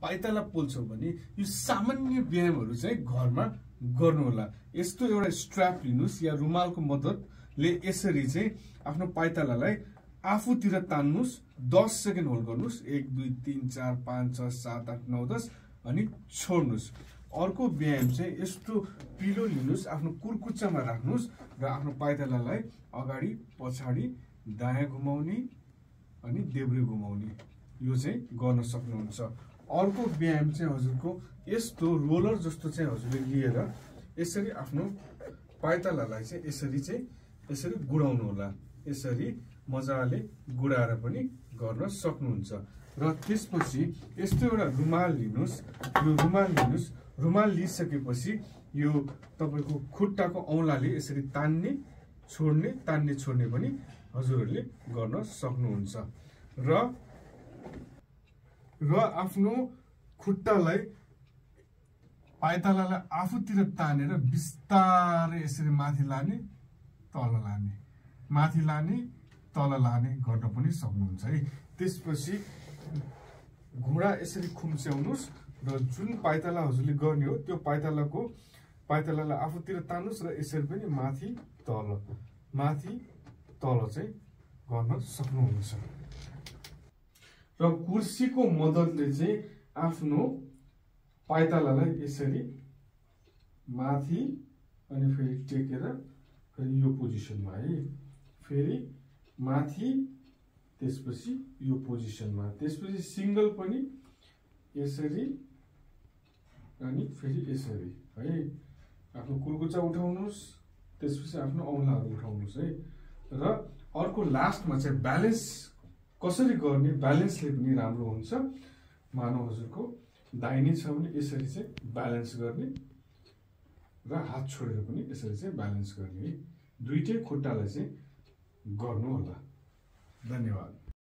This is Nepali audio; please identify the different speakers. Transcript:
Speaker 1: पाइताला पोल्छौ भने यो सामान्य व्यायामहरू चाहिँ घरमा गर्नु होला। यस्तो एउटा स्ट्र्याप लिनुस् या रुमालको मद्दतले यसरी चाहिँ आफ्नो पाइतालालाई आफूतिर तान्नुस्। 10 सेकेन्ड होल्ड गर्नुस्। 1 2 3 4 5 6 7 8 9 10 अनि छोड्नुस्। अर्को व्यायाम चाहिँ यस्तो पिलो लिनुस्, आफ्नो कुर्कुच्चामा राख्नुस् र आफ्नो पाइतालालाई अगाडि पछाडि दायाँ घुमाउने अनि देब्रे घुमाउने, यो चाहिँ गर्न सक्नुहुन्छ। अर्को व्यायाम चाहिँ हजुरको यस्तो रोलर जस्तो चाहिँ हजुरले लिएर यसरी आफ्नो पाइतालालाई चाहिँ यसरी गुडाउनु होला। यसरी मजाले गुडाएर पनि गर्न सक्नुहुन्छ। र त्यसपछि यस्तो एउटा रुमाल लिनुस्। यो रुमाल लिइसकेपछि यो तपाईको खुट्टाको औंलाले यसरी तान्ने छोड्ने पनि हजुरहरूले गर्न सक्नुहुन्छ। र आफ्नो खुट्टालाई पाइतालालाई आफूतिर तानेर बिस्तारै यसरी माथि लाने तल लाने, माथि लाने तल लाने गर्न पनि सक्नुहुन्छ है। त्यसपछि घुँडा यसरी खुम्च्याउनुस् र जुन पाइताला हजुरले गर्ने हो त्यो पाइतालालाई आफूतिर तान्नुस् र यसरी पनि माथि तल चाहिँ गर्न सक्नुहुन्छ। र कुर्सीको मद्दतले चाहिँ आफ्नो पाइतालालाई यसरी माथि अनि फेरि टेकेर फेरि यो पोजिसनमा है, फेरि माथि, त्यसपछि यो पोजिसनमा, त्यसपछि सिंगल पनि यसरी अनि फेरि यसरी है। आफ्नो कुर्कुच्चा उठाउनुस्, त्यसपछि आफ्नो औंलाहरू उठाउनुस् है। र अर्को लास्टमा चाहिँ ब्यालेन्स कसरी गर्ने, ब्यालेन्सले पनि राम्रो हुन्छ। मानव हजुरको दाहिने छ भने यसरी चाहिँ ब्यालेन्स गर्ने र हात छोडेर पनि यसरी चाहिँ ब्यालेन्स गर्ने है। दुईटै खुट्टालाई चाहिँ गर्नु होला। धन्यवाद।